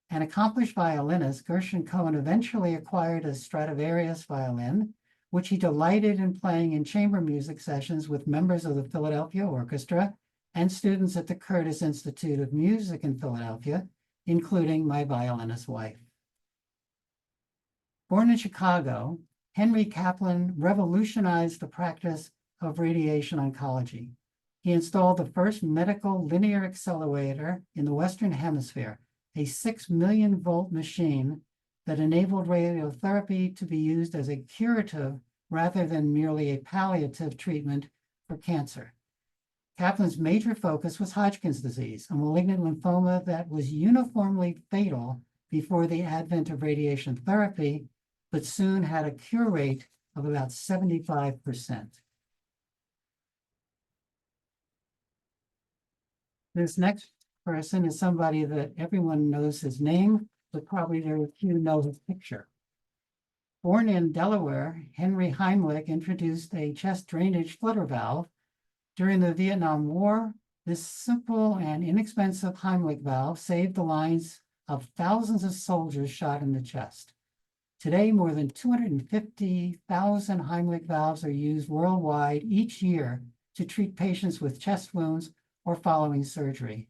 An accomplished violinist, Gershon Cohen eventually acquired a Stradivarius violin, which he delighted in playing in chamber music sessions with members of the Philadelphia Orchestra and students at the Curtis Institute of Music in Philadelphia, including my violinist wife. Born in Chicago, Henry Kaplan revolutionized the practice of radiation oncology. He installed the first medical linear accelerator in the Western Hemisphere, a 6 million volt machine that enabled radiotherapy to be used as a curative rather than merely a palliative treatment for cancer. Kaplan's major focus was Hodgkin's disease, a malignant lymphoma that was uniformly fatal before the advent of radiation therapy, but soon had a cure rate of about 75%. This next person is somebody that everyone knows his name, but probably very few know his picture. Born in Delaware, Henry Heimlich introduced a chest drainage flutter valve. During the Vietnam War, this simple and inexpensive Heimlich valve saved the lives of thousands of soldiers shot in the chest. Today, more than 250,000 Heimlich valves are used worldwide each year to treat patients with chest wounds or following surgery.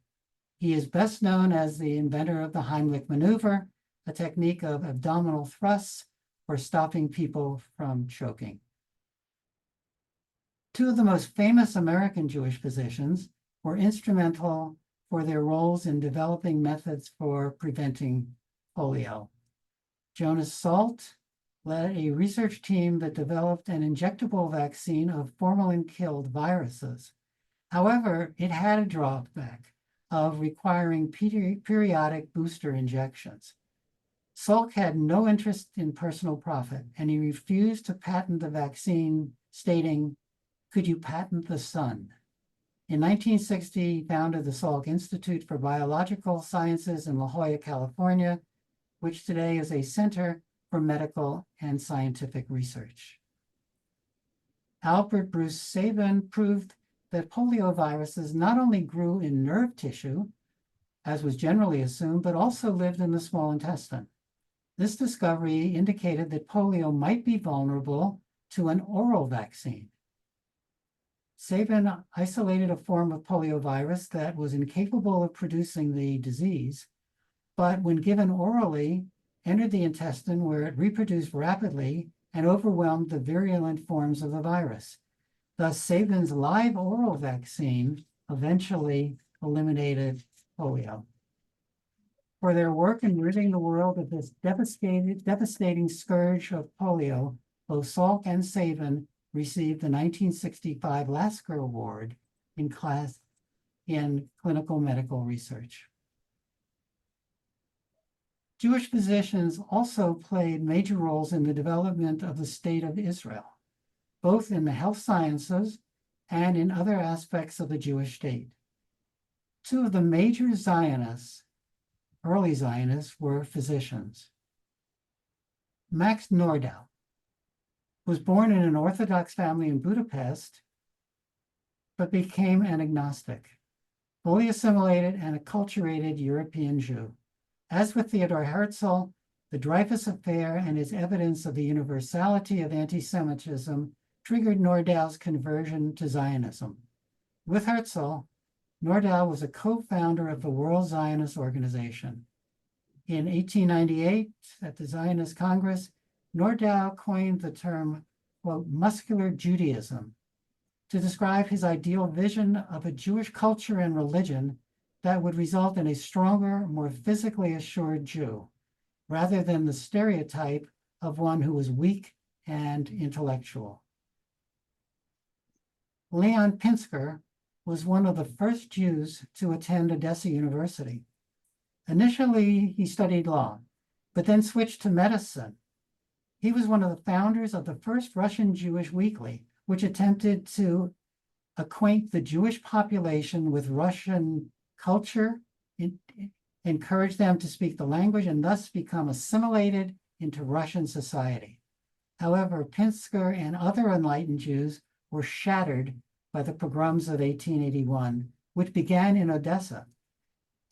He is best known as the inventor of the Heimlich maneuver, a technique of abdominal thrusts for stopping people from choking. Two of the most famous American Jewish physicians were instrumental for their roles in developing methods for preventing polio. Jonas Salk led a research team that developed an injectable vaccine of formalin-killed viruses. However, it had a drawback of requiring periodic booster injections. Salk had no interest in personal profit, and he refused to patent the vaccine, stating, "Could you patent the sun?" In 1960, he founded the Salk Institute for Biological Sciences in La Jolla, California, which today is a center for medical and scientific research. Albert Bruce Sabin proved that polioviruses not only grew in nerve tissue, as was generally assumed, but also lived in the small intestine. This discovery indicated that polio might be vulnerable to an oral vaccine. Sabin isolated a form of poliovirus that was incapable of producing the disease, but when given orally, entered the intestine where it reproduced rapidly and overwhelmed the virulent forms of the virus. Thus, Sabin's live oral vaccine eventually eliminated polio. For their work in ridding the world of this devastating scourge of polio, both Salk and Sabin received the 1965 Lasker Award in clinical medical research. Jewish physicians also played major roles in the development of the State of Israel, both in the health sciences and in other aspects of the Jewish state. Two of the major Zionists, early Zionists, were physicians. Max Nordau was born in an Orthodox family in Budapest, but became an agnostic, fully assimilated and acculturated European Jew. As with Theodor Herzl, the Dreyfus Affair and its evidence of the universality of anti-Semitism triggered Nordau's conversion to Zionism. With Herzl, Nordau was a co-founder of the World Zionist Organization. In 1898, at the Zionist Congress, Nordau coined the term, quote, muscular Judaism, to describe his ideal vision of a Jewish culture and religion that would result in a stronger, more physically assured Jew, rather than the stereotype of one who was weak and intellectual. Leon Pinsker was one of the first Jews to attend Odessa University. Initially, he studied law, but then switched to medicine. He was one of the founders of the first Russian Jewish weekly, which attempted to acquaint the Jewish population with Russian culture, encourage them to speak the language, and thus become assimilated into Russian society. However, Pinsker and other enlightened Jews were shattered by the pogroms of 1881, which began in Odessa,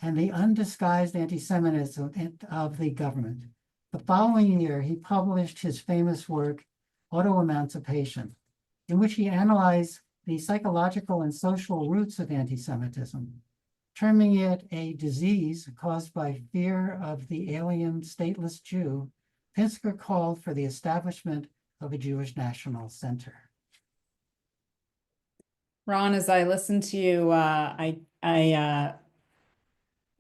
and the undisguised anti-Semitism of the government. The following year, he published his famous work, Auto-Emancipation, in which he analyzed the psychological and social roots of anti-Semitism. Terming it a disease caused by fear of the alien stateless Jew, Pinsker called for the establishment of a Jewish National Center. Ron, as I listened to you, I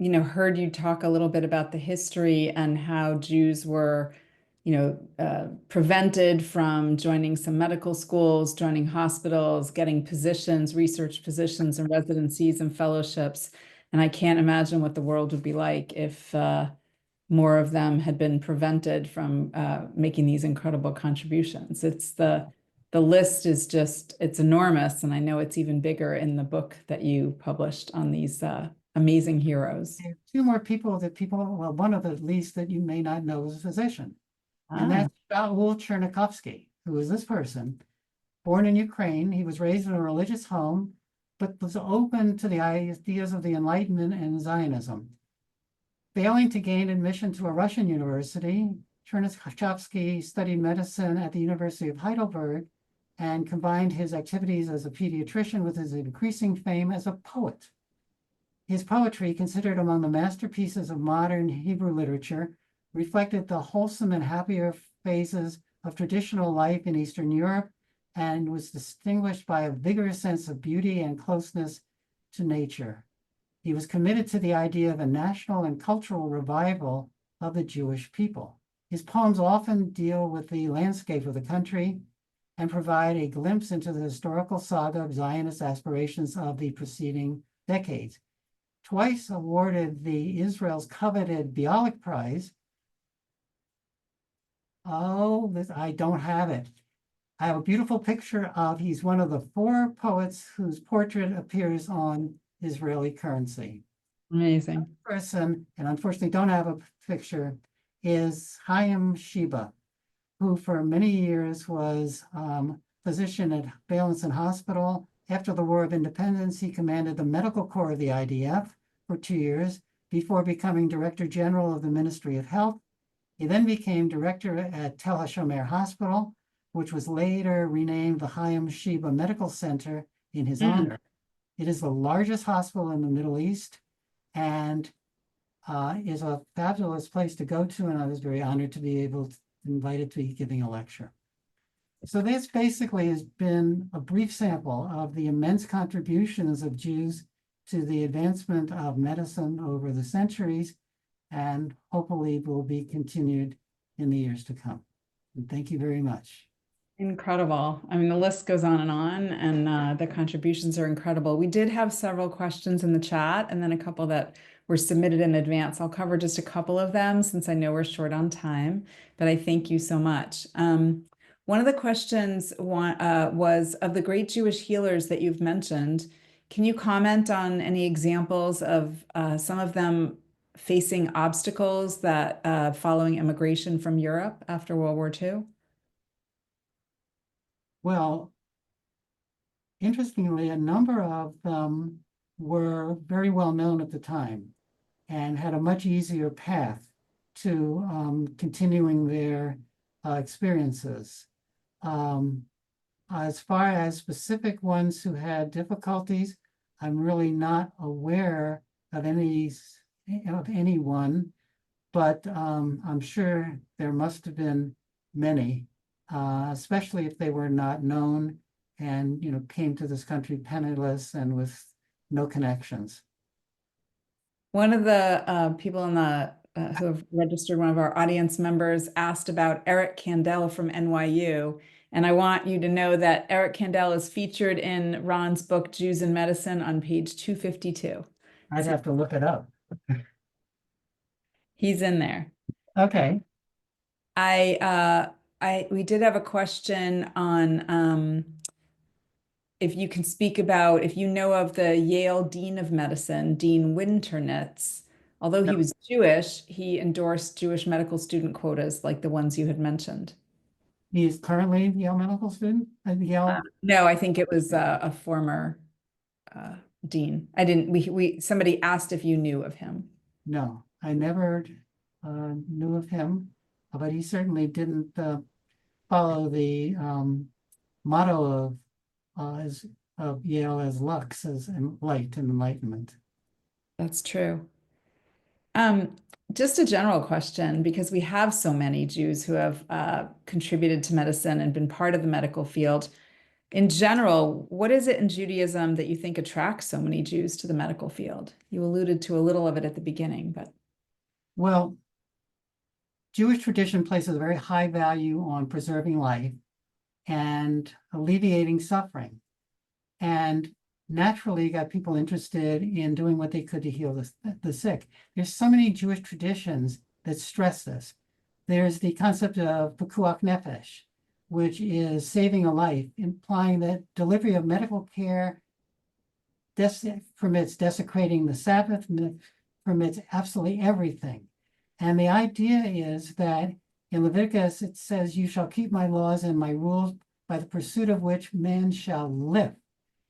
heard you talk a little bit about the history and how Jews were, prevented from joining some medical schools, joining hospitals, getting positions, research positions and residencies and fellowships. And I can't imagine what the world would be like if more of them had been prevented from making these incredible contributions. The list is just, it's enormous. And I know it's even bigger in the book that you published on these amazing heroes. There are two more people well, one of the least that you may not know is a physician, And that's Shaul Chernikovsky, who is this person. Born in Ukraine, he was raised in a religious home, but was open to the ideas of the Enlightenment and Zionism. Failing to gain admission to a Russian university, Chernikovsky studied medicine at the University of Heidelberg and combined his activities as a pediatrician with his increasing fame as a poet. His poetry, considered among the masterpieces of modern Hebrew literature, reflected the wholesome and happier phases of traditional life in Eastern Europe and was distinguished by a vigorous sense of beauty and closeness to nature. He was committed to the idea of a national and cultural revival of the Jewish people. His poems often deal with the landscape of the country and provide a glimpse into the historical saga of Zionist aspirations of the preceding decades. Twice awarded the Israel's coveted Bialik Prize. Oh, I don't have it. I have a beautiful picture of, he's one of the 4 poets whose portrait appears on Israeli currency. Amazing. Person, and unfortunately don't have a picture, is Chaim Sheba, who for many years was physician at Beilinson Hospital. After the War of Independence, he commanded the medical corps of the IDF for 2 years before becoming Director General of the Ministry of Health. He then became director at Tel HaShomer Hospital, which was later renamed the Chaim Sheba Medical Center in his honor. It is the largest hospital in the Middle East and is a fabulous place to go to, and I was very honored to be invited to be giving a lecture. So this basically has been a brief sample of the immense contributions of Jews to the advancement of medicine over the centuries, and hopefully will be continued in the years to come. And thank you very much. Incredible. I mean, the list goes on, and the contributions are incredible. We did have several questions in the chat and then a couple that were submitted in advance. I'll cover just a couple of them since I know we're short on time, but I thank you so much. One of the questions was, of the great Jewish healers that you've mentioned, can you comment on any examples of some of them facing obstacles that following immigration from Europe after World War II? Well, interestingly, a number of them were very well known at the time and had a much easier path to continuing their experiences. As far as specific ones who had difficulties, I'm really not aware of anyone, but I'm sure there must have been many. Especially if they were not known and came to this country penniless and with no connections. One of the people in the who have registered, one of our audience members, asked about Eric Kandel from NYU. And I want you to know that Eric Kandel is featured in Ron's book, Jews in Medicine, on page 252. I'd have to look it up. He's in there. Okay. We did have a question on if you can speak about, if you know of the Yale Dean of Medicine, Dean Winternitz. Although he was Jewish, he endorsed Jewish medical student quotas like the ones you had mentioned. He is currently a Yale medical student at Yale. No, I think it was a former dean. I didn't. Somebody asked if you knew of him. No, I never knew of him, but he certainly didn't follow the motto of Yale as lux, as light and enlightenment. That's true. Just a general question, because we have so many Jews who have contributed to medicine and been part of the medical field. In general, what is it in Judaism that you think attracts so many Jews to the medical field? You alluded to a little of it at the beginning, but. Well, Jewish tradition places a very high value on preserving life and alleviating suffering. And naturally got people interested in doing what they could to heal the sick. There's so many Jewish traditions that stress this. There's the concept of pikuach nefesh, which is saving a life, implying that delivery of medical care permits desecrating the Sabbath, permits absolutely everything. And the idea is that In Leviticus, it says, "You shall keep my laws and my rules, by the pursuit of which men shall live."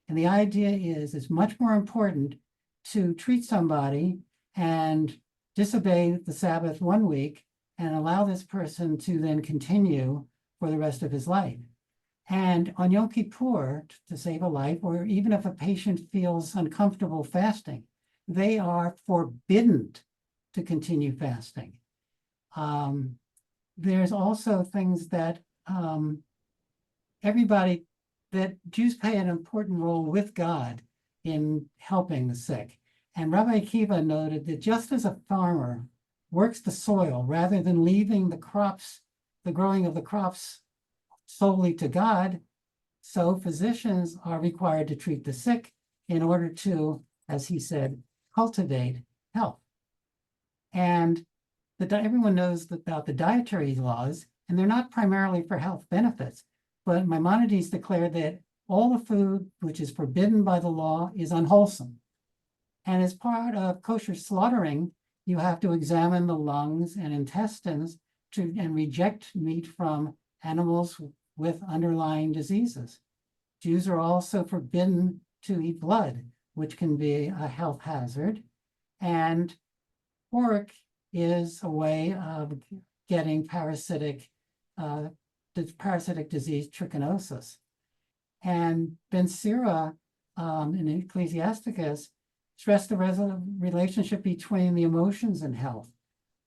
And the idea is it's much more important to treat somebody and disobey the Sabbath 1 week and allow this person to then continue for the rest of his life. And on Yom Kippur, to save a life, or even if a patient feels uncomfortable fasting, they are forbidden to continue fasting. There's also things that that Jews play an important role with God in helping the sick. And Rabbi Akiva noted that just as a farmer works the soil rather than leaving the growing of the crops solely to God, so physicians are required to treat the sick in order to, as he said, cultivate health. And everyone knows about the dietary laws, and they're not primarily for health benefits, but Maimonides declared that all the food which is forbidden by the law is unwholesome. And as part of kosher slaughtering, you have to examine the lungs and intestines and reject meat from animals with underlying diseases. Jews are also forbidden to eat blood, which can be a health hazard. And pork is a way of getting parasitic disease, trichinosis. And Ben Sira in Ecclesiasticus stressed the relationship between the emotions and health.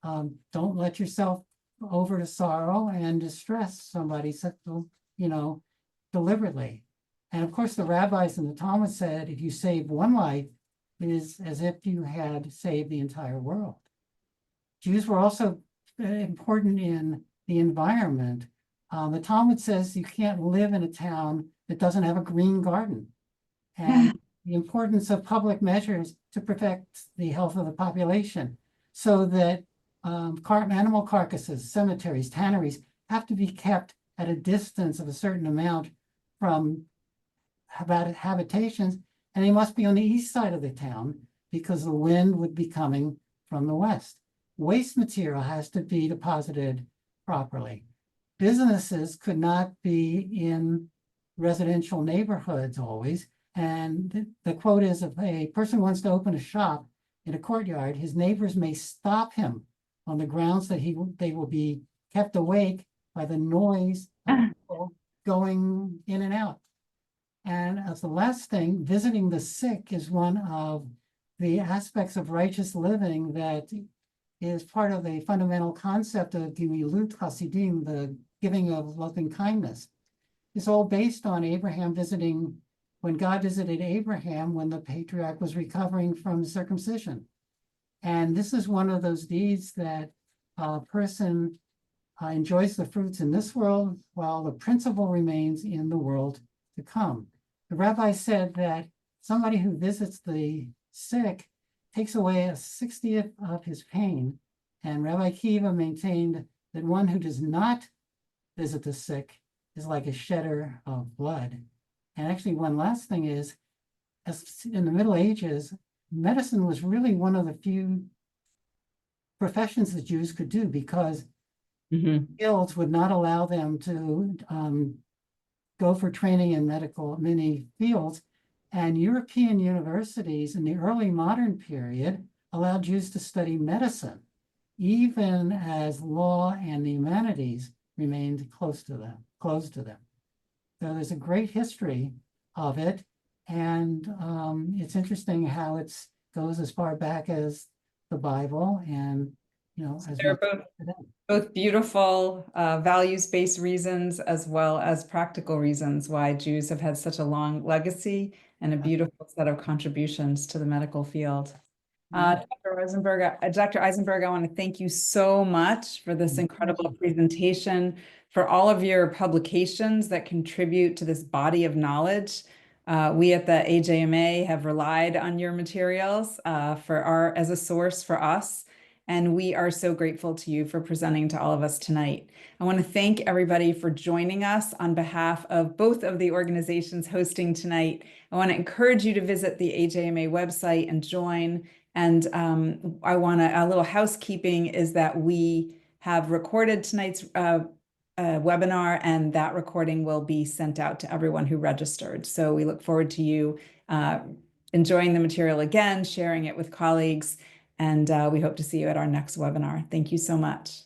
Don't let yourself over to sorrow and distress somebody, deliberately. And of course, the rabbis in the Talmud said, if you save one life, it is as if you had saved the entire world. Jews were also important in the environment. The Talmud says you can't live in a town that doesn't have a green garden. And the importance of public measures to protect the health of the population, so that animal carcasses, cemeteries, tanneries have to be kept at a distance of a certain amount from habitations, and they must be on the east side of the town because the wind would be coming from the west. Waste material has to be deposited properly. Businesses could not be in residential neighborhoods always. And the quote is, if a person wants to open a shop in a courtyard, his neighbors may stop him on the grounds that they will be kept awake by the noise of people going in and out. And as the last thing, visiting the sick is one of the aspects of righteous living that is part of the fundamental concept of Gemilut Hasidim, the giving of loving kindness. It's all based on when God visited Abraham when the patriarch was recovering from circumcision. And this is one of those deeds that a person enjoys the fruits in this world while the principle remains in the world to come. The rabbi said that somebody who visits the sick takes away a 60th of his pain. And Rabbi Akiva maintained that one who does not visit the sick is like a shedder of blood. And actually, one last thing is, as in the Middle Ages, medicine was really one of the few professions that Jews could do, because guilds would not allow them to go for training in many fields. And European universities in the early modern period allowed Jews to study medicine, even as law and the humanities remained closed to them. So there's a great history of it. And it's interesting how it goes as far back as the Bible, and as They're both beautiful values-based reasons as well as practical reasons why Jews have had such a long legacy and a beautiful set of contributions to the medical field. Dr. Eisenberg, I want to thank you so much for this incredible presentation, for all of your publications that contribute to this body of knowledge. We at the AJMA have relied on your materials as a source for us. And we are so grateful to you for presenting to all of us tonight. I want to thank everybody for joining us on behalf of both of the organizations hosting tonight. I want to encourage you to visit the AJMA website and join. And a little housekeeping is that we have recorded tonight's webinar, and that recording will be sent out to everyone who registered. So we look forward to you enjoying the material again, sharing it with colleagues, and we hope to see you at our next webinar. Thank you so much.